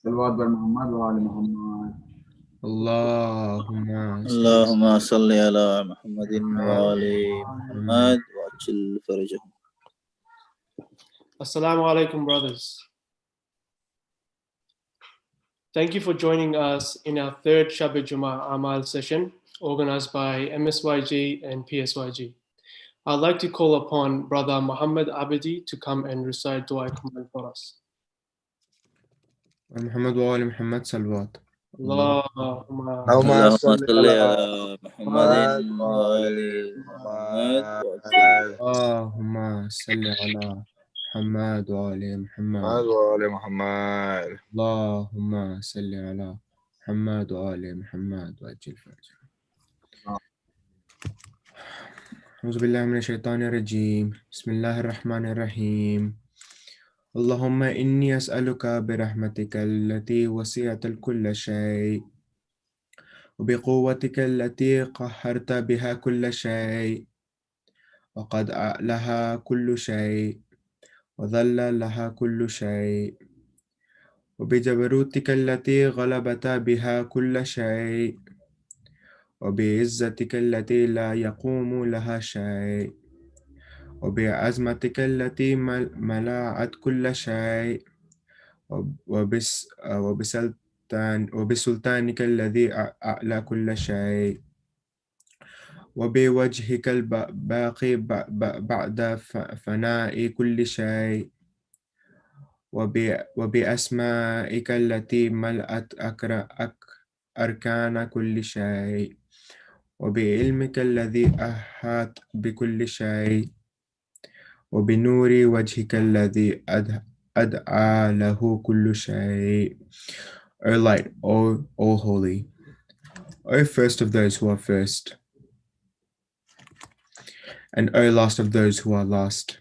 صلوات بر محمد وآل محمد. اللهم صل على محمد وآل محمد. محمد وعجل فرجهم. Assalamu alaikum, brothers. Thank you for joining us in our third Shabbat Jummah Amal session organized by MSYG and PSYG. I'd like to call upon Brother Muhammad Abedi to come and recite Dua Command for us. محمد وآل محمد صلوات. Allahumma اللهم صل صل على على محمد وآل محمد وعجل. اللهم صل على محمد وآل محمد. وآل محمد. اللهم صل على محمد وآل محمد وأجل فرجه. أعوذ بالله من الشيطان الرجيم. بسم الله الرحمن الرحيم. اللهم إني أسألك برحمتك التي وسعت كل شيء وبقوتك التي قهرت بها كل شيء وقد لها كل شيء وذل لها كل شيء وبجبروتك التي غلبت بها كل شيء وبعزتك التي لا يقوم لها شيء وبعزمتك التي ملأت كل شيء وبسلطانك الذي أعلى كل شيء وبوجهك الباقي بعد فناء كل شيء وبأسمائك التي ملأت أركان كل شيء وبعلمك الذي أحاط بكل شيء وبنور وجهك الذي أدعى له كل شيء. O light, O holy, O first of those who are first, and O last of those who are last.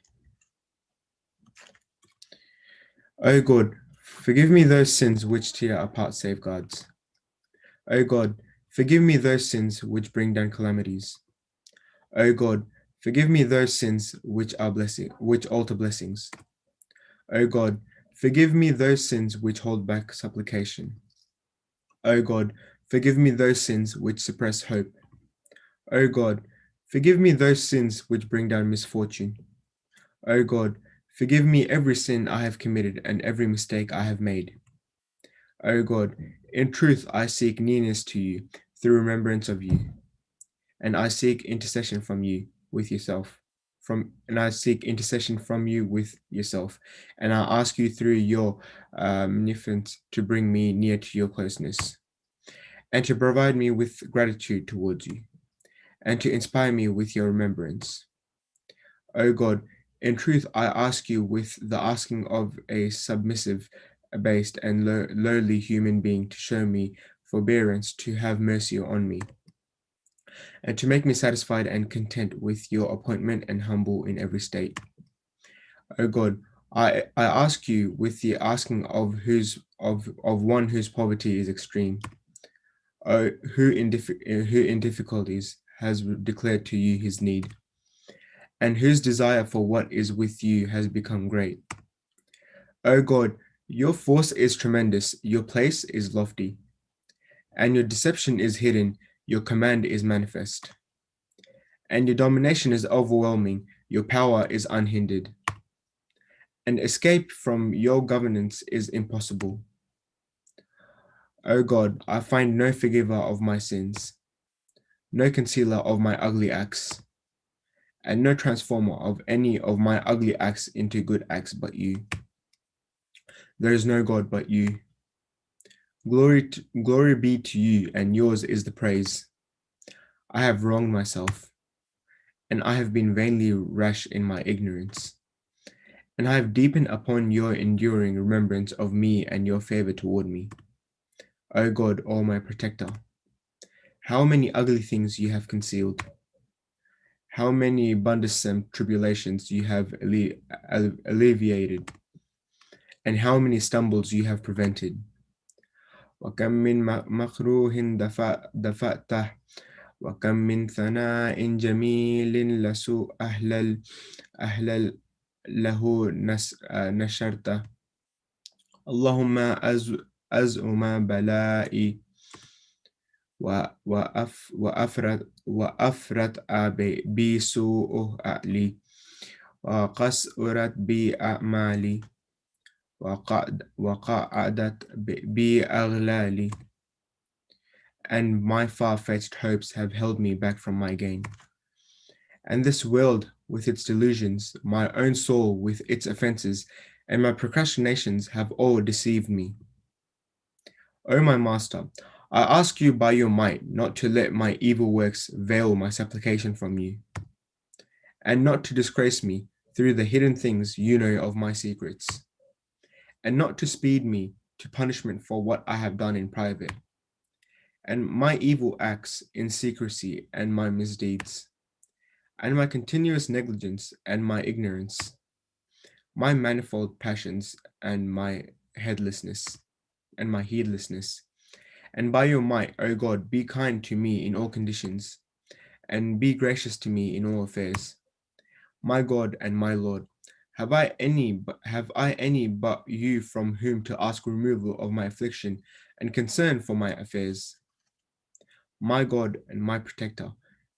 O God, forgive me those sins which tear apart safeguards. O God, forgive me those sins which bring down calamities. O God, forgive me those sins which alter blessings. O God, forgive me those sins which hold back supplication. O God, forgive me those sins which suppress hope. O God, forgive me those sins which bring down misfortune. O God, forgive me every sin I have committed and every mistake I have made. O God, in truth I seek nearness to you through remembrance of you, and I seek intercession from you with yourself. And I seek intercession from you with yourself, and I ask you through your munificence to bring me near to your closeness, and to provide me with gratitude towards you, and to inspire me with your remembrance. O God, in truth I ask you with the asking of a submissive, abased, and lowly human being to show me forbearance, to have mercy on me, and to make me satisfied and content with your appointment and humble in every state. O God, I ask you with the asking of one whose poverty is extreme, who in difficulties has declared to you his need, and whose desire for what is with you has become great. O God, your force is tremendous, your place is lofty, and your deception is hidden, your command is manifest, and your domination is overwhelming, your power is unhindered, and escape from your governance is impossible. O God, I find no forgiver of my sins, no concealer of my ugly acts, and no transformer of any of my ugly acts into good acts but you. There is no God but you. Glory be to you, and yours is the praise. I have wronged myself, and I have been vainly rash in my ignorance, and I have deepened upon your enduring remembrance of me and your favor toward me. O God, all my protector, how many ugly things you have concealed, how many burdensome tribulations you have alleviated, and how many stumbles you have prevented. وكم من مكروه دفعته وكم من ثناء جميل لسوء أهل له نشرته. اللهم أزعم بلائي وأفرت بي سوء أعلي وقصرت بي أعمالي وقعدت بي أغلالي, and my far-fetched hopes have held me back from my gain. And this world with its delusions, my own soul with its offenses, and my procrastinations have all deceived me. O my Master, I ask you by your might not to let my evil works veil my supplication from you, and not to disgrace me through the hidden things you know of my secrets, and not to speed me to punishment for what I have done in private, and my evil acts in secrecy, and my misdeeds, and my continuous negligence, and my ignorance, my manifold passions, and my heedlessness. And by your might, O God, be kind to me in all conditions, and be gracious to me in all affairs. My God and my Lord, have I any but you from whom to ask removal of my affliction and concern for my affairs? My God and my protector,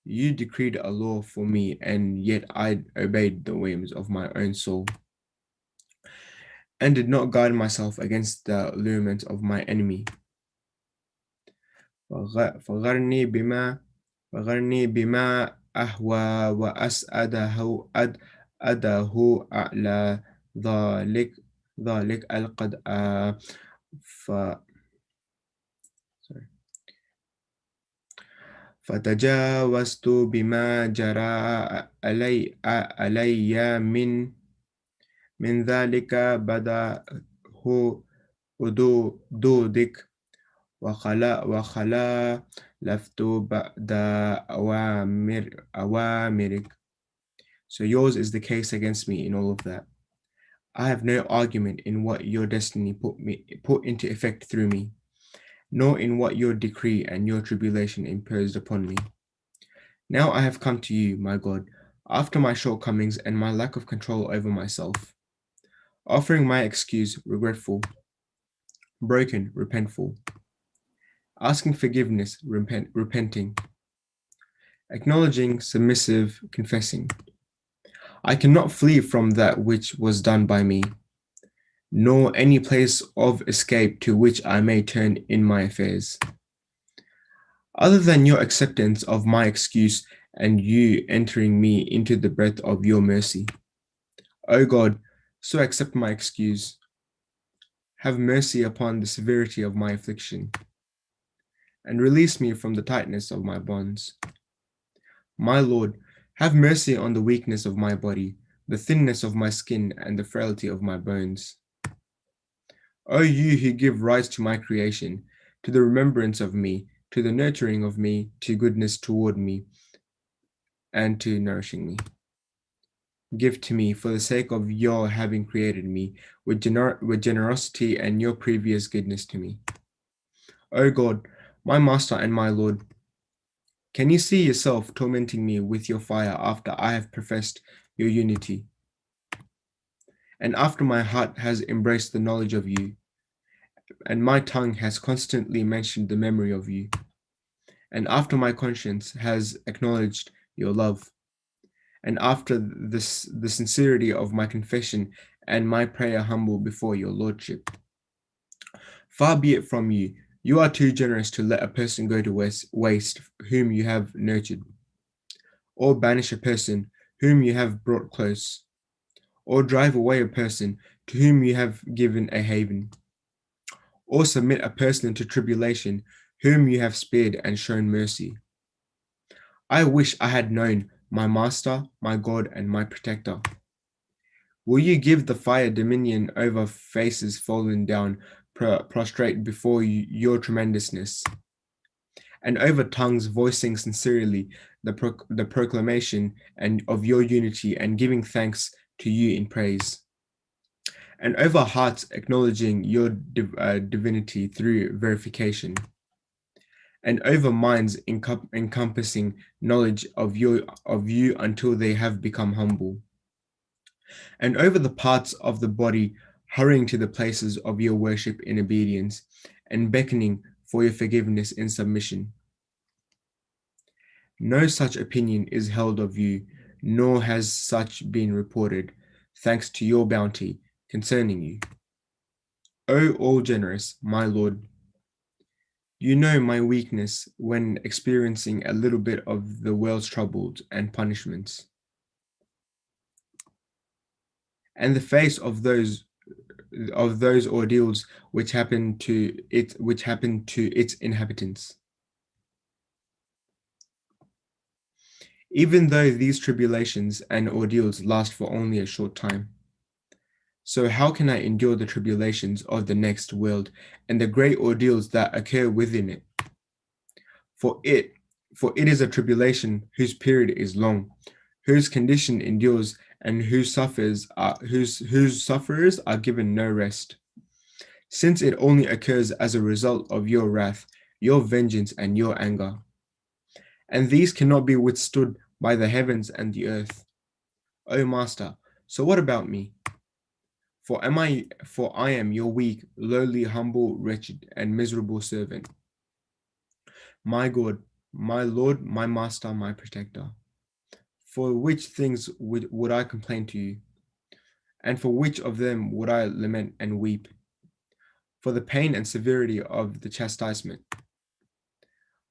you decreed a law for me, and yet I obeyed the whims of my own soul, and did not guard myself against the allurements of my enemy. فغرني بما أهوى وأسأده أده أعلى ذلك القد فتجاوزت بما جرى علي من ذلك بدأه حدودك وخالفت بعد أوامرك. So yours is the case against me in all of that. I have no argument in what your destiny put into effect through me, nor in what your decree and your tribulation imposed upon me. Now I have come to you, my God, after my shortcomings and my lack of control over myself, offering my excuse regretful, broken, repentful, asking forgiveness, repenting, acknowledging, submissive, confessing. I cannot flee from that which was done by me, nor any place of escape to which I may turn in my affairs, other than your acceptance of my excuse and you entering me into the breadth of your mercy. O God, so accept my excuse. Have mercy upon the severity of my affliction, and release me from the tightness of my bonds. My Lord, have mercy on the weakness of my body, the thinness of my skin, and the frailty of my bones. O you who give rise to my creation, to the remembrance of me, to the nurturing of me, to goodness toward me, and to nourishing me. Give to me, for the sake of your having created me, with generosity and your previous goodness to me. O God, my Master and my Lord, can you see yourself tormenting me with your fire after I have professed your unity, and after my heart has embraced the knowledge of you, and my tongue has constantly mentioned the memory of you, and after my conscience has acknowledged your love, and after the sincerity of my confession and my prayer humble before your lordship? Far be it from you, you are too generous to let a person go to waste whom you have nurtured, or banish a person whom you have brought close, or drive away a person to whom you have given a haven, or submit a person into tribulation whom you have spared and shown mercy. I wish I had known, my Master, my God, and my Protector. Will you give the fire dominion over faces fallen down prostrate before your tremendousness, and over tongues voicing sincerely the proclamation of your unity and giving thanks to you in praise, and over hearts acknowledging your divinity through verification, and over minds encompassing knowledge of you until they have become humble, and over the parts of the body hurrying to the places of your worship in obedience, and beckoning for your forgiveness in submission. No such opinion is held of you, nor has such been reported, thanks to your bounty concerning you. O all generous, my Lord, you know my weakness when experiencing a little bit of the world's troubles and punishments, and the face of those ordeals which happen to its inhabitants. Even though these tribulations and ordeals last for only a short time. So how can I endure the tribulations of the next world and the great ordeals that occur within it? For it is a tribulation whose period is long, whose condition endures, and whose sufferers are given no rest. Since it only occurs as a result of your wrath, your vengeance, and your anger. And these cannot be withstood by the heavens and the earth. O Master, so what about me? For I am your weak, lowly, humble, wretched, and miserable servant. My God, my Lord, my Master, my Protector. For which things would I complain to you? And for which of them would I lament and weep? For the pain and severity of the chastisement,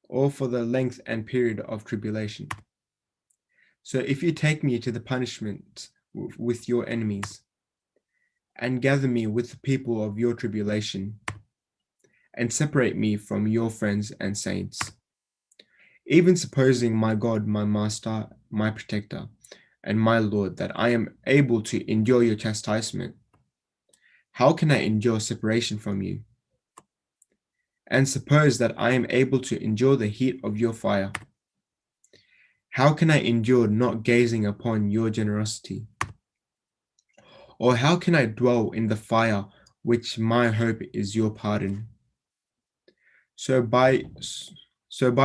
or for the length and period of tribulation? So if you take me to the punishment with your enemies, and gather me with the people of your tribulation, and separate me from your friends and saints, even supposing, my God, my Master, my Protector, and my Lord, that I am able to endure your chastisement, how can I endure separation from you? And suppose that I am able to endure the heat of your fire, how can I endure not gazing upon your generosity? Or how can I dwell in the fire which my hope is your pardon? So by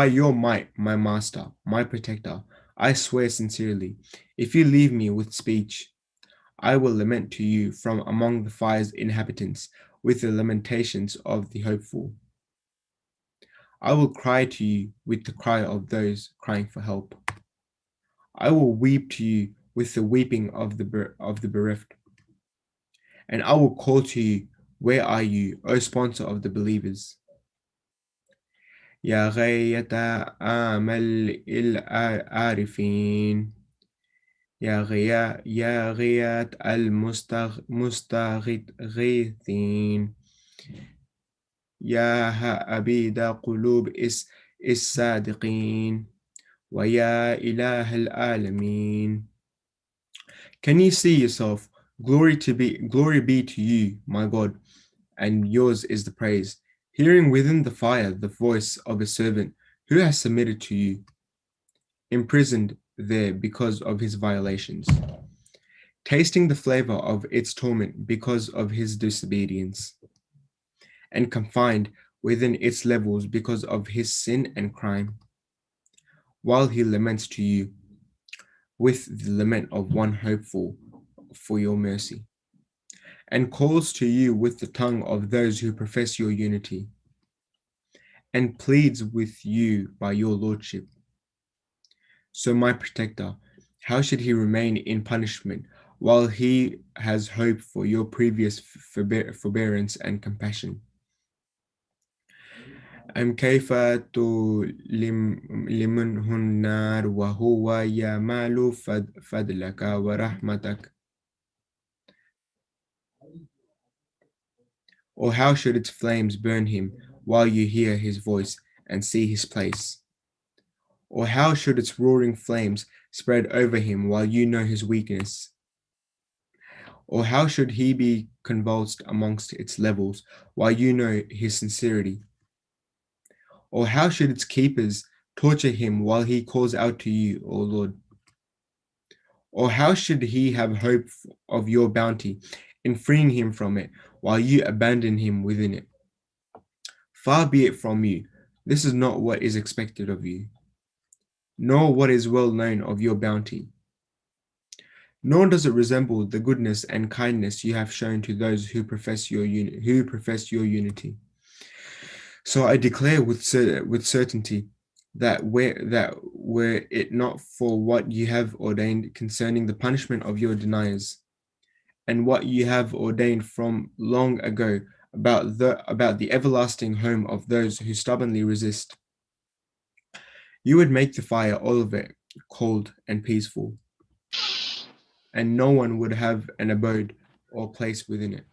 your might, my Master, my Protector, I swear sincerely, if you leave me with speech, I will lament to you from among the fire's inhabitants with the lamentations of the hopeful. I will cry to you with the cry of those crying for help. I will weep to you with the weeping of the bereft. And I will call to you, where are you, O sponsor of the believers? يا غاية آمل العارفين يا غاية المستغيثين يا عبيد قلوب الصادقين ويا إله العالمين. Can you see yourself? Glory be to you, my God, and yours is the praise. Hearing within the fire the voice of a servant who has submitted to you, imprisoned there because of his violations, tasting the flavor of its torment because of his disobedience, and confined within its levels because of his sin and crime, while he laments to you with the lament of one hopeful for your mercy, and calls to you with the tongue of those who profess your unity, and pleads with you by your lordship. So my Protector, how should he remain in punishment while he has hope for your previous forbearance and compassion? أم كيف تلمنه النار وهو يمال فضلك ورحمتك? Or how should its flames burn him while you hear his voice and see his place? Or how should its roaring flames spread over him while you know his weakness? Or how should he be convulsed amongst its levels while you know his sincerity? Or how should its keepers torture him while he calls out to you, O Lord? Or how should he have hope of your bounty in freeing him from it while you abandon him within it? Far be it from you, this is not what is expected of you, nor what is well known of your bounty. nor does it resemble the goodness and kindness you have shown to those who profess your unity. So I declare with certainty that were it not for what you have ordained concerning the punishment of your deniers, and what you have ordained from long ago about the everlasting home of those who stubbornly resist, you would make the fire, all of it, cold and peaceful, and no one would have an abode or place within it.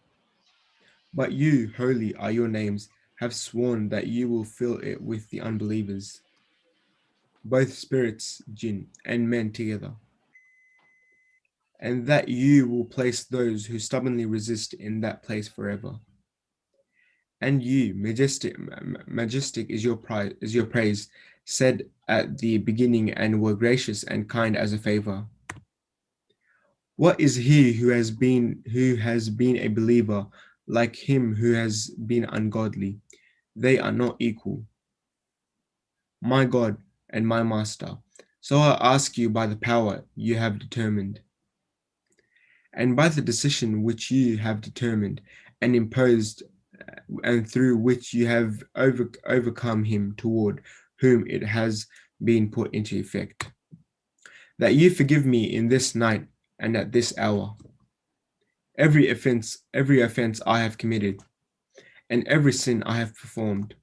But you, holy are your names, have sworn that you will fill it with the unbelievers, both spirits, jinn, and men together, and that you will place those who stubbornly resist in that place forever. And you, majestic is your praise, said at the beginning, and were gracious and kind as a favor. What is he who has been a believer like him who has been ungodly? They are not equal. My God and my Master, so I ask you by the power you have determined, and by the decision which you have determined and imposed, and through which you have overcome him toward whom it has been put into effect, that you forgive me in this night and at this hour every offense I have committed, and every sin I have performed,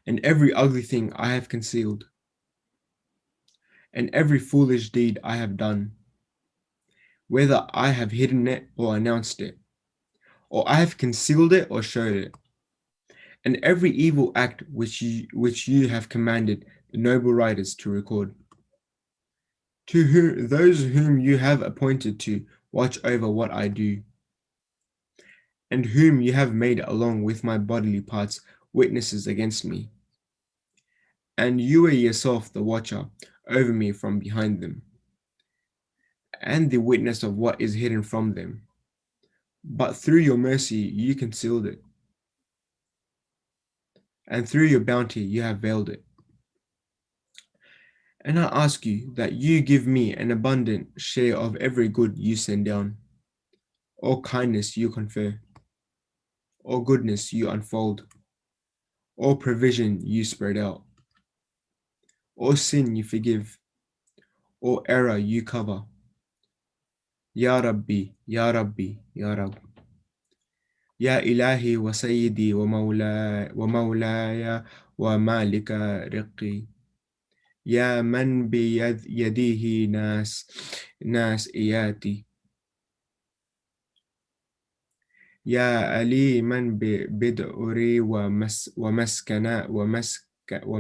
and every ugly thing I have concealed, and every foolish deed I have done, whether I have hidden it or announced it, or I have concealed it or showed it, and every evil act which you have commanded the noble writers to record. To those whom you have appointed to watch over what I do, and whom you have made along with my bodily parts witnesses against me, and you are yourself the watcher over me from behind them, and the witness of what is hidden from them. But through your mercy you concealed it, and through your bounty you have veiled it. And I ask you that you give me an abundant share of every good you send down, or kindness you confer, or goodness you unfold, or provision you spread out, or sin you forgive, or error you cover. Ya Rabbi, Ya Rabbi, Ya Rab. Ya Ilahi wa Sayyidi wa Mawlaya wa Malika Riqi. Ya man biyadihi nas iyati. Ya aliman bid'uri wa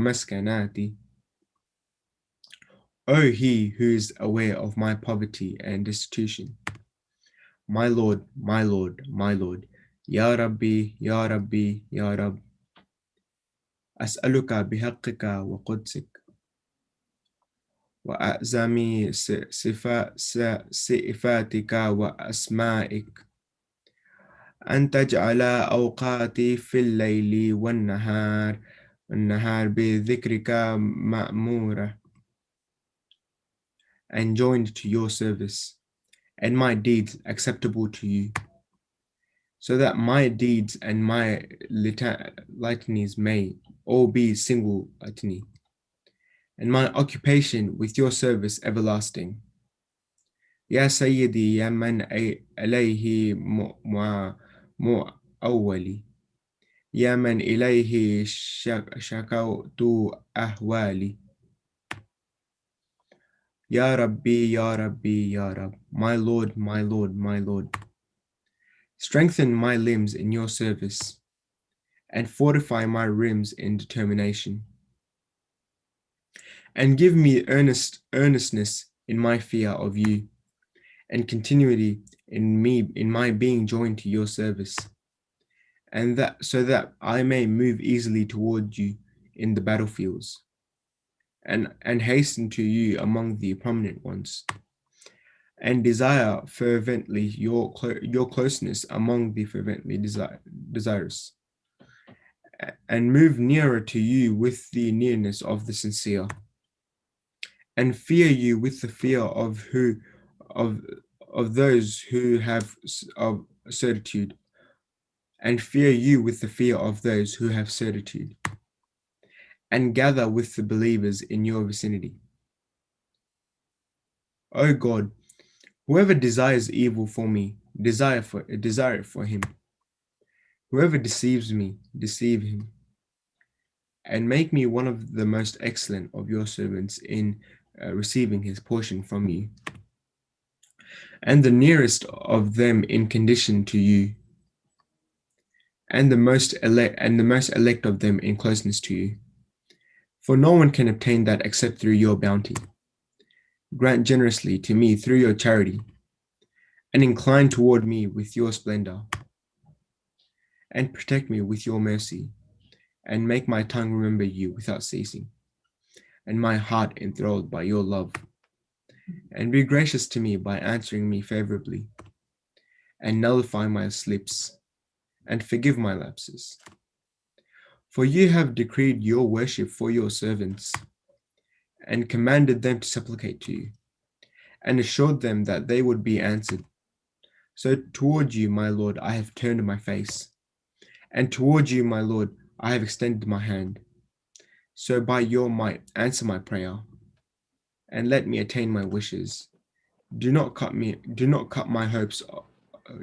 maskanati. O he who is aware of my poverty and destitution. My Lord, my Lord, my Lord. Ya Rabbi, Ya Rabbi, Ya Rab. أسألك بحقك وقدسك وأعظم صفاتك وأسمائك أن تجعل أوقاتي في الليل والنهار بذكرك مأمورة, and joined to your service, and my deeds acceptable to you, so that my deeds and my litanies may all be single litany, and my occupation with your service everlasting. Ya Sayyidi, Ya man alayhi mu'awwali, Ya man ilayhi shakawtu ahwali. Ya Rabbi, Ya Rabbi, Ya Rab. My Lord, my Lord, my Lord. Strengthen my limbs in your service, and fortify my limbs in determination, and give me earnestness in my fear of you, and continuity in my being joined to your service, and that so that I may move easily toward you in the battlefields, and hasten to you among the prominent ones, and desire fervently your closeness among the fervently desirous, and move nearer to you with the nearness of the sincere, and fear you with the fear of of those who have of certitude, and fear you with the fear of those who have certitude, and gather with the believers in your vicinity. O God, whoever desires evil for me, desire it for him. Whoever deceives me, deceive him. And make me one of the most excellent of your servants in receiving his portion from you, and the nearest of them in condition to you, and the most elect of them in closeness to you. For no one can obtain that except through your bounty. Grant generously to me through your charity, and incline toward me with your splendor, and protect me with your mercy, and make my tongue remember you without ceasing, and my heart enthralled by your love. And be gracious to me by answering me favorably, and nullify my slips, and forgive my lapses. For you have decreed your worship for your servants, and commanded them to supplicate to you, and assured them that they would be answered. So toward you, my Lord, I have turned my face, and toward you, my Lord, I have extended my hand. So by your might, answer my prayer, and let me attain my wishes. Do not cut my hopes.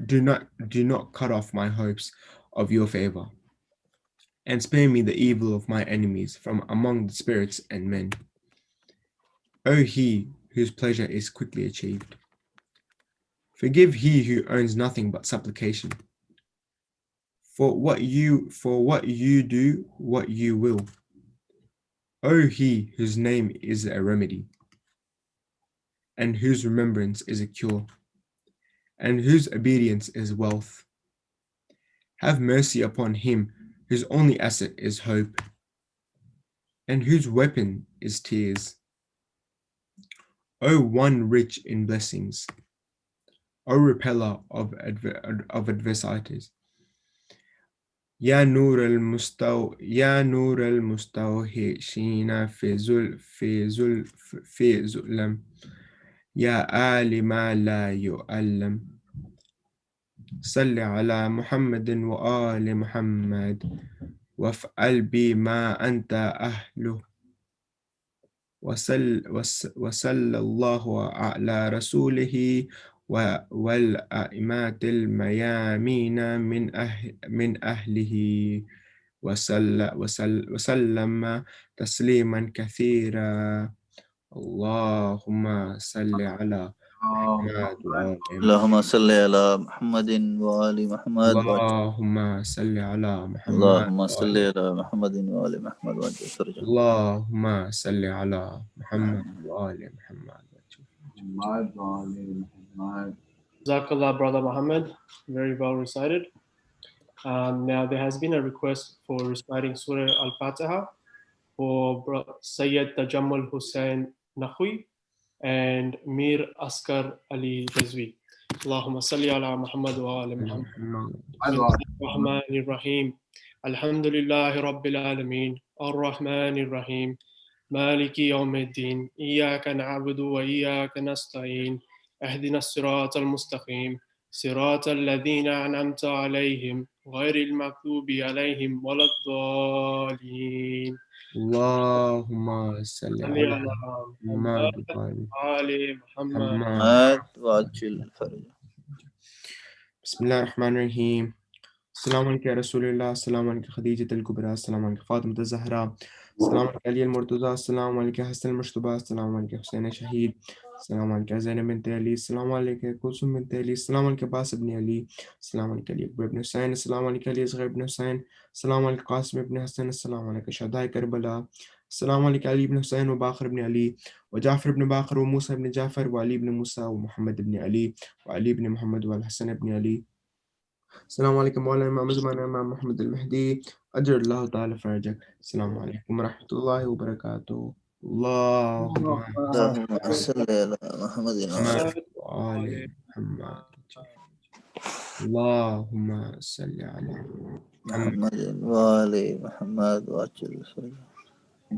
Do not cut off my hopes of your favor, and spare me the evil of my enemies from among the spirits and men. O he whose pleasure is quickly achieved, forgive he who owns nothing but supplication. For what you do, what you will. O he whose name is a remedy, and whose remembrance is a cure, and whose obedience is wealth. Have mercy upon him whose only asset is hope, and whose weapon is tears. O one rich in blessings, O repeller of adversities. يا نور المستوحشين في ظلم يا عالم ما لا يعلم صل على محمد وآل محمد وافعل بما أنت أهله وصلى الله على رسوله والأئمة الميامين من أهله وسلم تسليما كثيرا. اللهم صل على محمد وآل محمد. اللهم صل على محمد وآل محمد. اللهم صل على محمد. اللهم صل على محمد وآل محمد. اللهم صل على محمد وآل محمد. Jazakallah, Brother Muhammad. Very well recited. Now, there has been a request for reciting Surah Al-Fatiha for Sayyid Tajammul Hussain Nakhui and Mir Askar Ali Jazwi. Allahumma salli ala Muhammad wa ala Muhammad. Ar-Rahman Ar-Rahim. Alhamdulillahi Rabbil Alameen. Ar-Rahman Ar-Rahim. Maliki Yawmiddin. Iyaka na'budu wa iyaka nasta'in. اهدنا الصراط المستقيم صراط الذين أنعمت عليهم غير المغضوب عليهم ولا الضالين. اللهم صل على محمد وآل محمد وعجل فرجه. بسم الله الرحمن الرحيم. السلام عليك يا رسول الله، السلام عليك خديجة الكبرى، السلام عليك فاطمة الزهراء، السلام عليك علي المرتضى، السلام عليك حسن المجتبى، السلام عليك حسين الشهيد، السلام عليك زينب بنت علي، السلام عليك كلثوم بنت علي، السلام عليك باس بن علي، السلام عليك علي أكبر بن حسين، السلام عليك علي أصغر بن حسين، السلام عليك قاسم بن حسين، السلام عليك شهداء كربلاء، السلام عليك علي بن حسين وباقر بن علي وجعفر بن باقر وموسى بن جعفر وعلي بن موسى ومحمد بن علي وعلي بن محمد والحسن بن علي. السلام عليكم مولانا إمام زمان إمام محمد المهدي أجر الله تعالى فرجك. السلام عليكم ورحمة الله وبركاته. اللهم صل على محمد وآل محمد. اللهم صل على محمد وآل محمد وعجل فرجه.